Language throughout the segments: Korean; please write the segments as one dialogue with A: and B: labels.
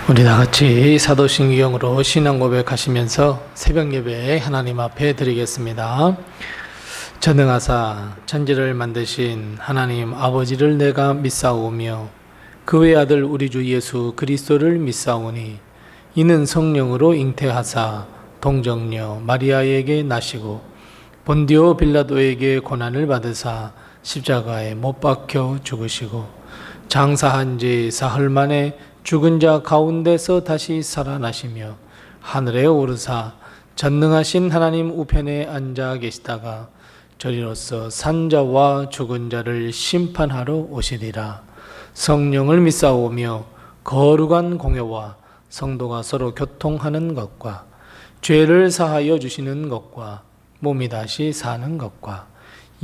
A: 우리 다 같이 사도신경으로 신앙 고백하시면서 새벽 예배 하나님 앞에 드리겠습니다. 전능하사 천지를 만드신 하나님 아버지를 내가 믿사오며 그의 아들 우리 주 예수 그리스도를 믿사오니 이는 성령으로 잉태하사 동정녀 마리아에게 나시고 본디오 빌라도에게 고난을 받으사 십자가에 못 박혀 죽으시고 장사한 지 사흘 만에 죽은 자 가운데서 다시 살아나시며 하늘에 오르사 전능하신 하나님 우편에 앉아 계시다가 저리로서 산자와 죽은 자를 심판하러 오시리라. 성령을 믿사오며 거룩한 공회와 성도가 서로 교통하는 것과 죄를 사하여 주시는 것과 몸이 다시 사는 것과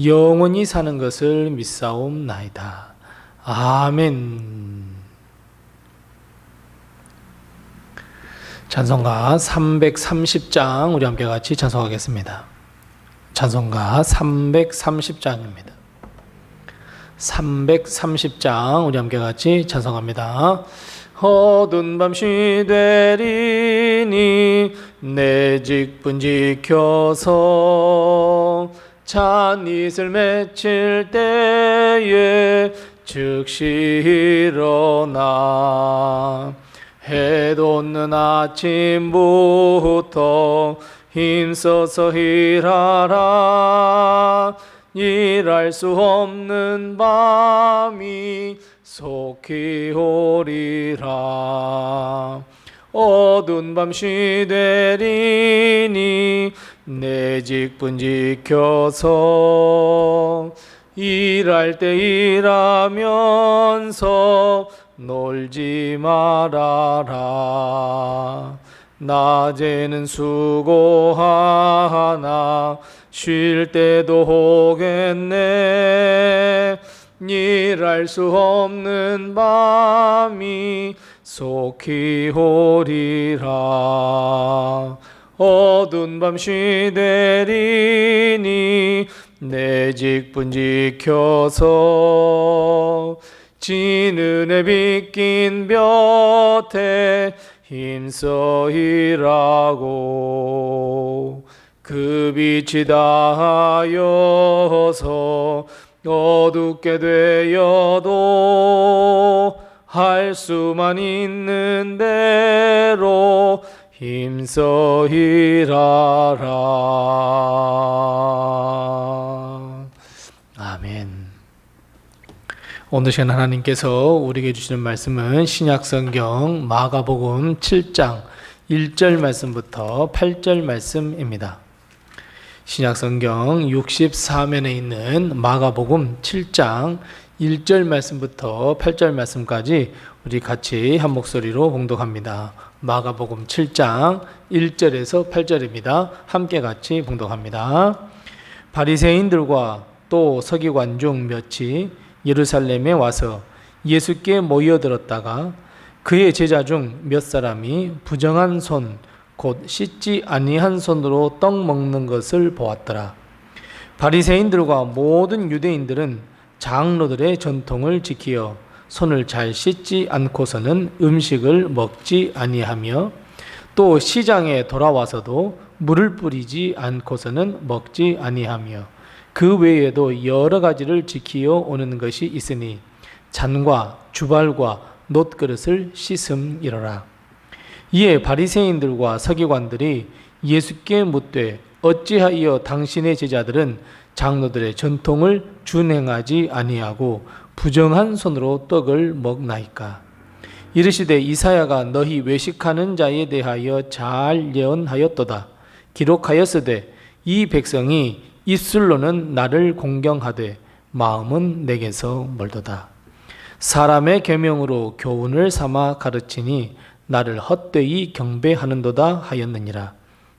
A: 영원히 사는 것을 믿사옵나이다. 아멘. 찬송가 330장 우리 함께 같이 찬송하겠습니다. 찬송가 330장입니다. 330장 우리 함께 같이 찬송합니다. 어두운 밤 시되리니 내 직분 지켜서 찬잇을 맺힐 때에 즉시 일어나 해 돋는 아침부터 힘써서 일하라. 일할 수 없는 밤이 속히 오리라. 어두운 밤 시되리니 내 직분 지켜서 일할 때 일하면서 놀지 말아라. 낮에는 수고하나 쉴 때도 오겠네. 일할 수 없는 밤이 속히 오리라. 어두운 밤 시되리니 내 직분 지켜서 진은에 빗긴 볕에 힘써 일하고 그 빛이 닿아여서 어둡게 되어도 할 수만 있는 대로 힘써 일하라. 아멘. 오늘 시간 하나님께서 우리에게 주시는 말씀은 신약성경 마가복음 7장 1절 말씀부터 8절 말씀입니다. 신약성경 64면에 있는 마가복음 7장 1절 말씀부터 8절 말씀까지 우리 같이 한 목소리로 봉독합니다. 마가복음 7장 1절에서 8절입니다. 함께 같이 봉독합니다. 바리새인들과 또 서기관 중 몇이 예루살렘에 와서 예수께 모여들었다가 그의 제자 중 몇 사람이 부정한 손 곧 씻지 아니한 손으로 떡 먹는 것을 보았더라. 바리새인들과 모든 유대인들은 장로들의 전통을 지키어 손을 잘 씻지 않고서는 음식을 먹지 아니하며 또 시장에 돌아와서도 물을 뿌리지 않고서는 먹지 아니하며 그 외에도 여러 가지를 지키어 오는 것이 있으니 잔과 주발과 놋그릇을 씻음이로라. 이에 바리새인들과 서기관들이 예수께 묻되 어찌하여 당신의 제자들은 장로들의 전통을 준행하지 아니하고 부정한 손으로 떡을 먹나이까? 이르시되 이사야가 너희 외식하는 자에 대하여 잘 예언하였도다. 기록하였으되 이 백성이 입술로는 나를 공경하되 마음은 내게서 멀도다. 사람의 계명으로 교훈을 삼아 가르치니 나를 헛되이 경배하는도다 하였느니라.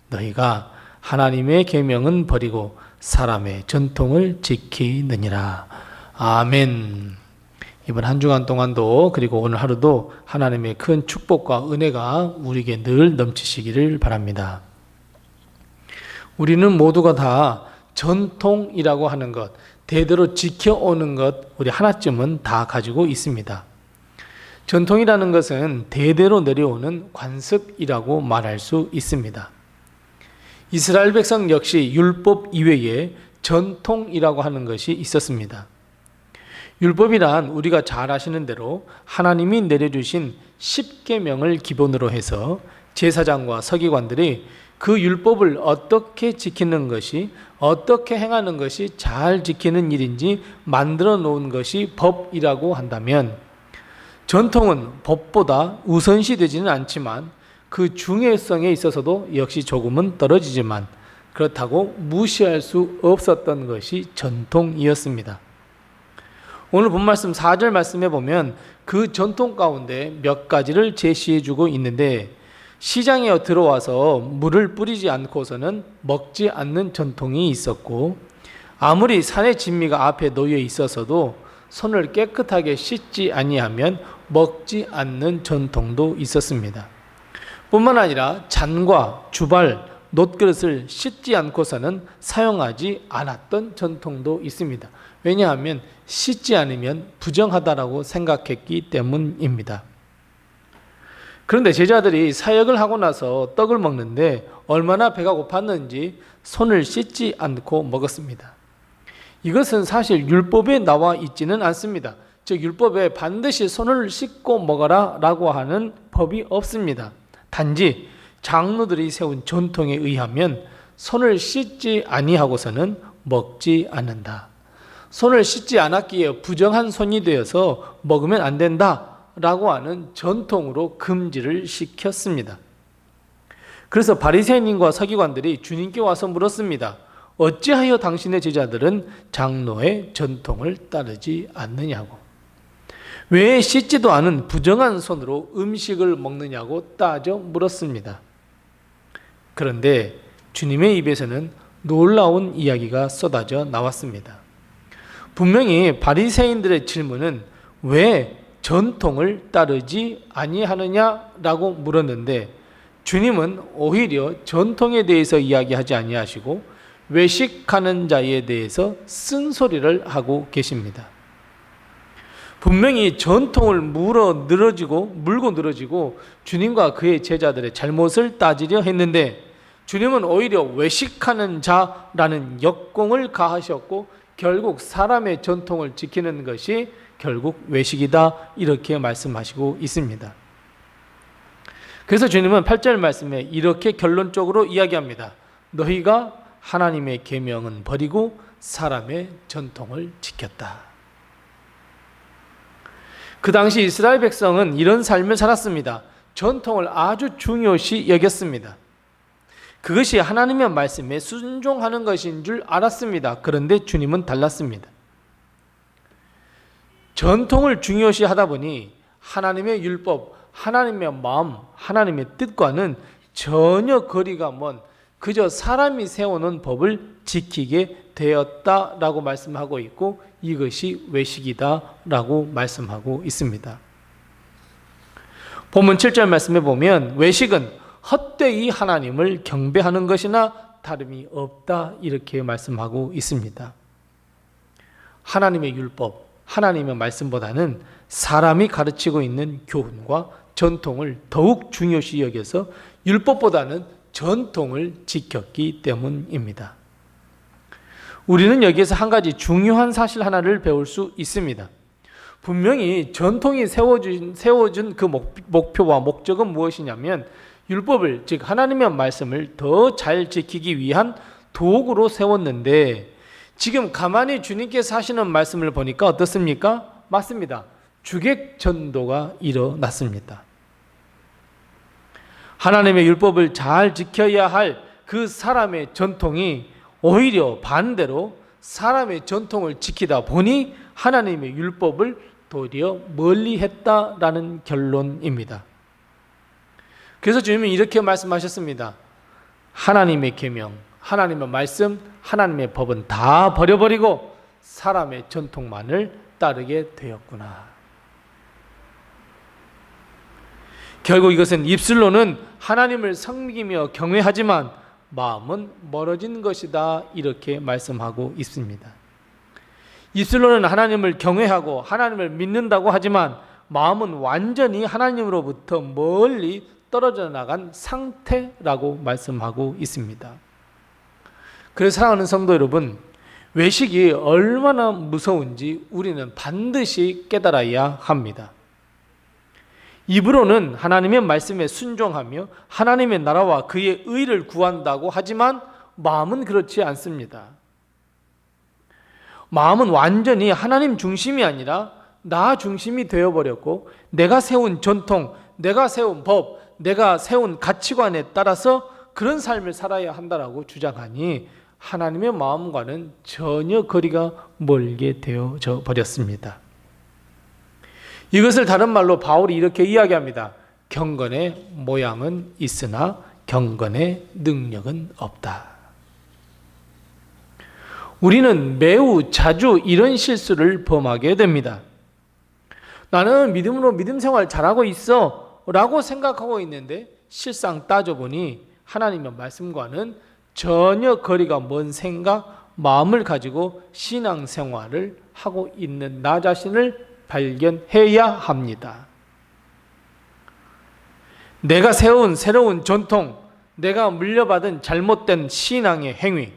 A: 너희가 하나님의 계명은 버리고 사람의 전통을 지키느니라. 아멘. 이번 한 주간 동안도 그리고 오늘 하루도 하나님의 큰 축복과 은혜가 우리에게 늘 넘치시기를 바랍니다. 우리는 모두가 다 전통이라고 하는 것, 대대로 지켜오는 것 우리 하나쯤은 다 가지고 있습니다. 전통이라는 것은 대대로 내려오는 관습이라고 말할 수 있습니다. 이스라엘 백성 역시 율법 이외에 전통이라고 하는 것이 있었습니다. 율법이란 우리가 잘 아시는 대로 하나님이 내려주신 10계명을 기본으로 해서 제사장과 서기관들이 그 율법을 어떻게 지키는 것이, 어떻게 행하는 것이 잘 지키는 일인지 만들어 놓은 것이 법이라고 한다면, 전통은 법보다 우선시 되지는 않지만 그 중요성에 있어서도 역시 조금은 떨어지지만 그렇다고 무시할 수 없었던 것이 전통이었습니다. 오늘 본 말씀 4절 말씀에 보면 그 전통 가운데 몇 가지를 제시해 주고 있는데, 시장에 들어와서 물을 뿌리지 않고서는 먹지 않는 전통이 있었고, 아무리 산의 진미가 앞에 놓여 있어서도 손을 깨끗하게 씻지 아니하면 먹지 않는 전통도 있었습니다. 뿐만 아니라 잔과 주발, 놋그릇을 씻지 않고서는 사용하지 않았던 전통도 있습니다. 왜냐하면 씻지 않으면 부정하다라고 생각했기 때문입니다. 그런데 제자들이 사역을 하고 나서 떡을 먹는데 얼마나 배가 고팠는지 손을 씻지 않고 먹었습니다. 이것은 사실 율법에 나와 있지는 않습니다. 즉 율법에 반드시 손을 씻고 먹어라 라고 하는 법이 없습니다. 단지 장로들이 세운 전통에 의하면 손을 씻지 아니하고서는 먹지 않는다. 손을 씻지 않았기에 부정한 손이 되어서 먹으면 안 된다 라고 하는 전통으로 금지를 시켰습니다. 그래서 바리새인과 서기관들이 주님께 와서 물었습니다. 어찌하여 당신의 제자들은 장로의 전통을 따르지 않느냐고. 왜 씻지도 않은 부정한 손으로 음식을 먹느냐고 따져 물었습니다. 그런데 주님의 입에서는 놀라운 이야기가 쏟아져 나왔습니다. 분명히 바리새인들의 질문은 왜 전통을 따르지 아니하느냐라고 물었는데, 주님은 오히려 전통에 대해서 이야기하지 아니하시고 외식하는 자에 대해서 쓴소리를 하고 계십니다. 분명히 전통을 물고 늘어지고 주님과 그의 제자들의 잘못을 따지려 했는데, 주님은 오히려 외식하는 자라는 역공을 가하셨고 결국 사람의 전통을 지키는 것이 결국 외식이다 이렇게 말씀하시고 있습니다. 그래서 주님은 8절 말씀에 이렇게 결론적으로 이야기합니다. 너희가 하나님의 계명은 버리고 사람의 전통을 지켰다. 그 당시 이스라엘 백성은 이런 삶을 살았습니다. 전통을 아주 중요시 여겼습니다. 그것이 하나님의 말씀에 순종하는 것인 줄 알았습니다. 그런데 주님은 달랐습니다. 전통을 중요시 하다 보니 하나님의 율법, 하나님의 마음, 하나님의 뜻과는 전혀 거리가 먼 그저 사람이 세워놓은 법을 지키게 되었다라고 말씀하고 있고, 이것이 외식이다라고 말씀하고 있습니다. 본문 7절 말씀에 보면 외식은 헛되이 하나님을 경배하는 것이나 다름이 없다 이렇게 말씀하고 있습니다. 하나님의 율법, 하나님의 말씀보다는 사람이 가르치고 있는 교훈과 전통을 더욱 중요시 여겨서 율법보다는 전통을 지켰기 때문입니다. 우리는 여기에서 한 가지 중요한 사실 하나를 배울 수 있습니다. 분명히 전통이 세워준 그 목표와 목적은 무엇이냐면 율법을, 즉 하나님의 말씀을 더 잘 지키기 위한 도구로 세웠는데, 지금 가만히 주님께서 하시는 말씀을 보니까 어떻습니까? 맞습니다. 주객전도가 일어났습니다. 하나님의 율법을 잘 지켜야 할 그 사람의 전통이 오히려 반대로 사람의 전통을 지키다 보니 하나님의 율법을 도리어 멀리했다라는 결론입니다. 그래서 주님은 이렇게 말씀하셨습니다. 하나님의 계명, 하나님의 말씀, 하나님의 법은 다 버려버리고 사람의 전통만을 따르게 되었구나. 결국 이것은 입술로는 하나님을 섬기며 경외하지만 마음은 멀어진 것이다 이렇게 말씀하고 있습니다. 입술로는 하나님을 경외하고 하나님을 믿는다고 하지만 마음은 완전히 하나님으로부터 멀리 떨어져 나간 상태라고 말씀하고 있습니다. 그래서 사랑하는 성도 여러분, 외식이 얼마나 무서운지 우리는 반드시 깨달아야 합니다. 입으로는 하나님의 말씀에 순종하며 하나님의 나라와 그의 의를 구한다고 하지만 마음은 그렇지 않습니다. 마음은 완전히 하나님 중심이 아니라 나 중심이 되어버렸고, 내가 세운 전통, 내가 세운 법, 내가 세운 가치관에 따라서 그런 삶을 살아야 한다라고 주장하니 하나님의 마음과는 전혀 거리가 멀게 되어져 버렸습니다. 이것을 다른 말로 바울이 이렇게 이야기합니다. 경건의 모양은 있으나 경건의 능력은 없다. 우리는 매우 자주 이런 실수를 범하게 됩니다. 나는 믿음으로 믿음 생활 잘하고 있어 라고 생각하고 있는데 실상 따져보니 하나님의 말씀과는 전혀 거리가 먼 생각, 마음을 가지고 신앙생활을 하고 있는 나 자신을 발견해야 합니다. 내가 세운 새로운 전통, 내가 물려받은 잘못된 신앙의 행위,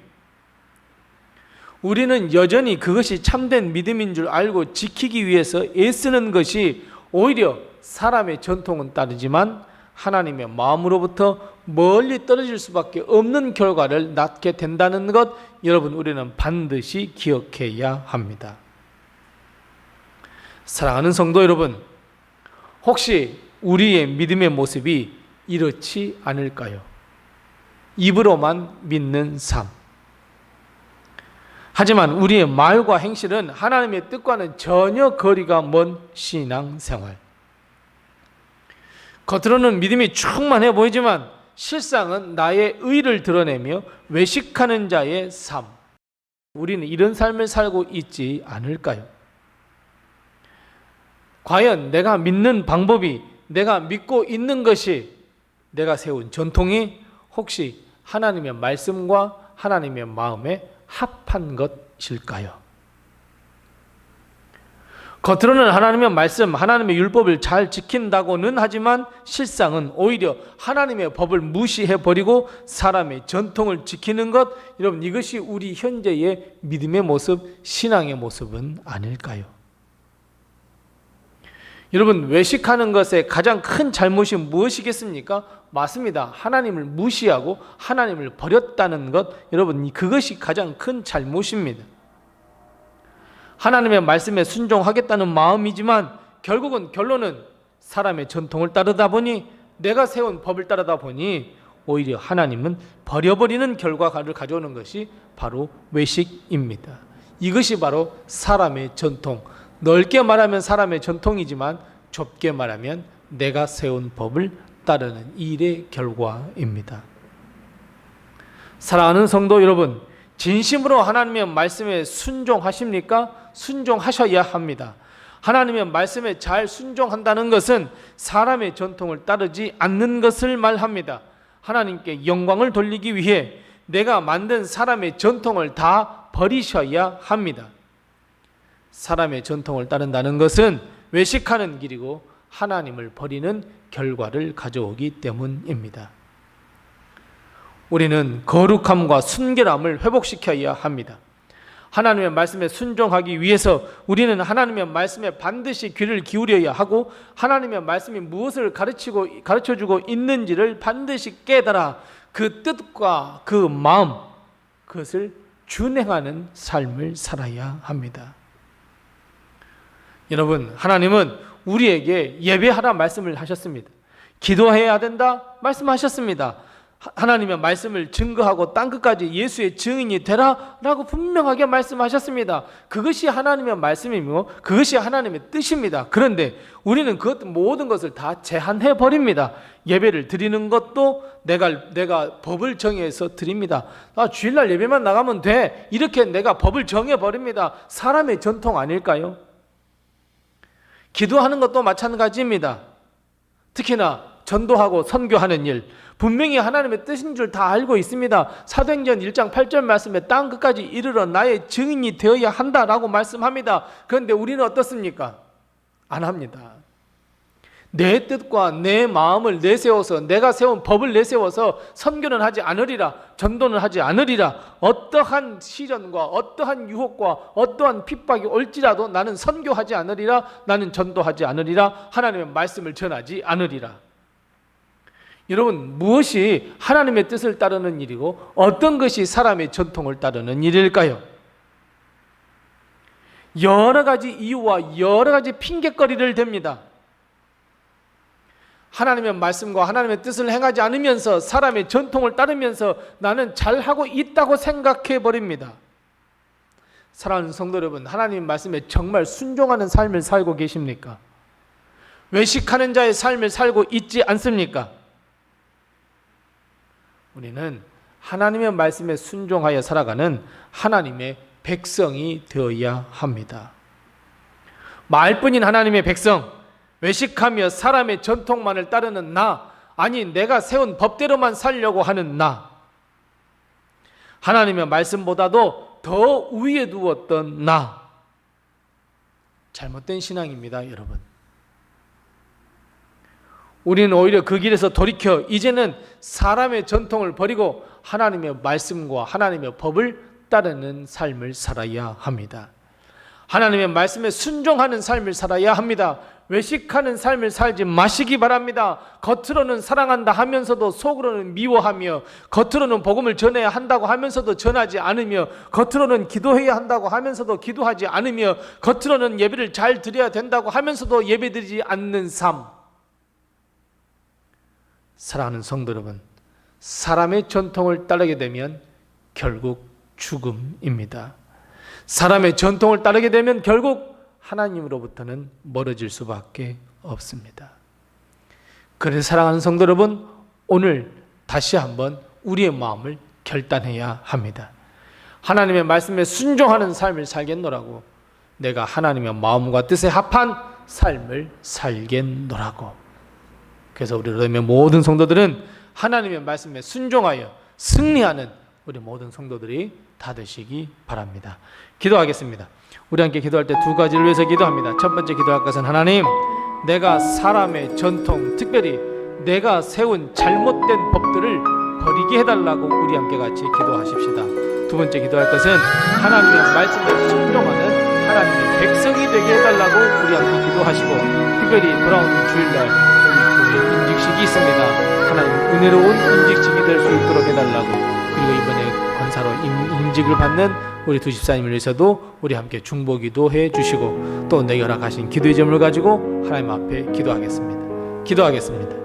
A: 우리는 여전히 그것이 참된 믿음인 줄 알고 지키기 위해서 애쓰는 것이 오히려 사람의 전통은 따르지만 하나님의 마음으로부터 멀리 떨어질 수밖에 없는 결과를 낳게 된다는 것, 여러분 우리는 반드시 기억해야 합니다. 사랑하는 성도 여러분, 혹시 우리의 믿음의 모습이 이렇지 않을까요? 입으로만 믿는 삶, 하지만 우리의 말과 행실은 하나님의 뜻과는 전혀 거리가 먼 신앙생활. 겉으로는 믿음이 충만해 보이지만 실상은 나의 의를 드러내며 외식하는 자의 삶. 우리는 이런 삶을 살고 있지 않을까요? 과연 내가 믿는 방법이, 내가 믿고 있는 것이, 내가 세운 전통이 혹시 하나님의 말씀과 하나님의 마음에 합한 것일까요? 겉으로는 하나님의 말씀, 하나님의 율법을 잘 지킨다고는 하지만 실상은 오히려 하나님의 법을 무시해버리고 사람의 전통을 지키는 것, 여러분 이것이 우리 현재의 믿음의 모습, 신앙의 모습은 아닐까요? 여러분, 외식하는 것의 가장 큰 잘못이 무엇이겠습니까? 맞습니다. 하나님을 무시하고 하나님을 버렸다는 것, 여러분 그것이 가장 큰 잘못입니다. 하나님의 말씀에 순종하겠다는 마음이지만 결론은 사람의 전통을 따르다 보니, 내가 세운 법을 따르다 보니 오히려 하나님은 버려버리는 결과를 가져오는 것이 바로 외식입니다. 이것이 바로 사람의 전통, 넓게 말하면 사람의 전통이지만 좁게 말하면 내가 세운 법을 따르는 일의 결과입니다. 사랑하는 성도 여러분, 진심으로 하나님의 말씀에 순종하십니까? 순종하셔야 합니다. 하나님의 말씀에 잘 순종한다는 것은 사람의 전통을 따르지 않는 것을 말합니다. 하나님께 영광을 돌리기 위해 내가 만든 사람의 전통을 다 버리셔야 합니다. 사람의 전통을 따른다는 것은 외식하는 길이고 하나님을 버리는 결과를 가져오기 때문입니다. 우리는 거룩함과 순결함을 회복시켜야 합니다. 하나님의 말씀에 순종하기 위해서 우리는 하나님의 말씀에 반드시 귀를 기울여야 하고, 하나님의 말씀이 무엇을 가르쳐주고 있는지를 반드시 깨달아 그 뜻과 그 마음, 그것을 준행하는 삶을 살아야 합니다. 여러분, 하나님은 우리에게 예배하라 말씀을 하셨습니다. 기도해야 된다 말씀하셨습니다. 하나님의 말씀을 증거하고 땅끝까지 예수의 증인이 되라 라고 분명하게 말씀하셨습니다. 그것이 하나님의 말씀이며 그것이 하나님의 뜻입니다. 그런데 우리는 모든 것을 다 제한해 버립니다. 예배를 드리는 것도 내가 법을 정해서 드립니다. 주일날 예배만 나가면 돼, 이렇게 내가 법을 정해 버립니다. 사람의 전통 아닐까요? 기도하는 것도 마찬가지입니다. 특히나 전도하고 선교하는 일, 분명히 하나님의 뜻인 줄 다 알고 있습니다. 사도행전 1장 8절 말씀에 땅 끝까지 이르러 나의 증인이 되어야 한다라고 말씀합니다. 그런데 우리는 어떻습니까? 안 합니다. 내 뜻과 내 마음을 내세워서 내가 세운 법을 내세워서 선교는 하지 않으리라, 전도는 하지 않으리라. 어떠한 시련과 어떠한 유혹과 어떠한 핍박이 올지라도 나는 선교하지 않으리라, 나는 전도하지 않으리라, 하나님의 말씀을 전하지 않으리라. 여러분, 무엇이 하나님의 뜻을 따르는 일이고 어떤 것이 사람의 전통을 따르는 일일까요? 여러 가지 이유와 여러 가지 핑계거리를 댑니다. 하나님의 말씀과 하나님의 뜻을 행하지 않으면서 사람의 전통을 따르면서 나는 잘하고 있다고 생각해 버립니다. 사랑하는 성도 여러분, 하나님의 말씀에 정말 순종하는 삶을 살고 계십니까? 외식하는 자의 삶을 살고 있지 않습니까? 우리는 하나님의 말씀에 순종하여 살아가는 하나님의 백성이 되어야 합니다. 말뿐인 하나님의 백성, 외식하며 사람의 전통만을 따르는 나, 아니 내가 세운 법대로만 살려고 하는 나, 하나님의 말씀보다도 더 위에 두었던 나, 잘못된 신앙입니다, 여러분. 우리는 오히려 그 길에서 돌이켜 이제는 사람의 전통을 버리고 하나님의 말씀과 하나님의 법을 따르는 삶을 살아야 합니다. 하나님의 말씀에 순종하는 삶을 살아야 합니다. 외식하는 삶을 살지 마시기 바랍니다. 겉으로는 사랑한다 하면서도 속으로는 미워하며, 겉으로는 복음을 전해야 한다고 하면서도 전하지 않으며, 겉으로는 기도해야 한다고 하면서도 기도하지 않으며, 겉으로는 예배를 잘 드려야 된다고 하면서도 예배드리지 않는 삶. 사랑하는 성도 여러분, 사람의 전통을 따르게 되면 결국 죽음입니다. 사람의 전통을 따르게 되면 결국 하나님으로부터는 멀어질 수밖에 없습니다. 그래서 사랑하는 성도 여러분, 오늘 다시 한번 우리의 마음을 결단해야 합니다. 하나님의 말씀에 순종하는 삶을 살겠노라고, 내가 하나님의 마음과 뜻에 합한 삶을 살겠노라고. 그래서 우리 로데메 모든 성도들은 하나님의 말씀에 순종하여 승리하는 우리 모든 성도들이 다 되시기 바랍니다. 기도하겠습니다. 우리 함께 기도할 때 두 가지를 위해서 기도합니다. 첫 번째 기도할 것은, 하나님, 내가 사람의 전통, 특별히 내가 세운 잘못된 법들을 버리게 해달라고 우리 함께 같이 기도하십시다. 두 번째 기도할 것은, 하나님의 말씀에 순종하는 하나님의 백성이 되게 해달라고 우리 함께 기도하시고, 특별히 돌아오는 주일날 우리 교회 임직식이 있습니다. 하나님 은혜로운 임직식이 될 수 있도록 해달라고, 그리고 이번에 권사로 임직을 받는 우리 두 집사님을 위해서도 우리 함께 중보기도 해주시고, 또 내게 허락하신 기도의 점을 가지고 하나님 앞에 기도하겠습니다. 기도하겠습니다.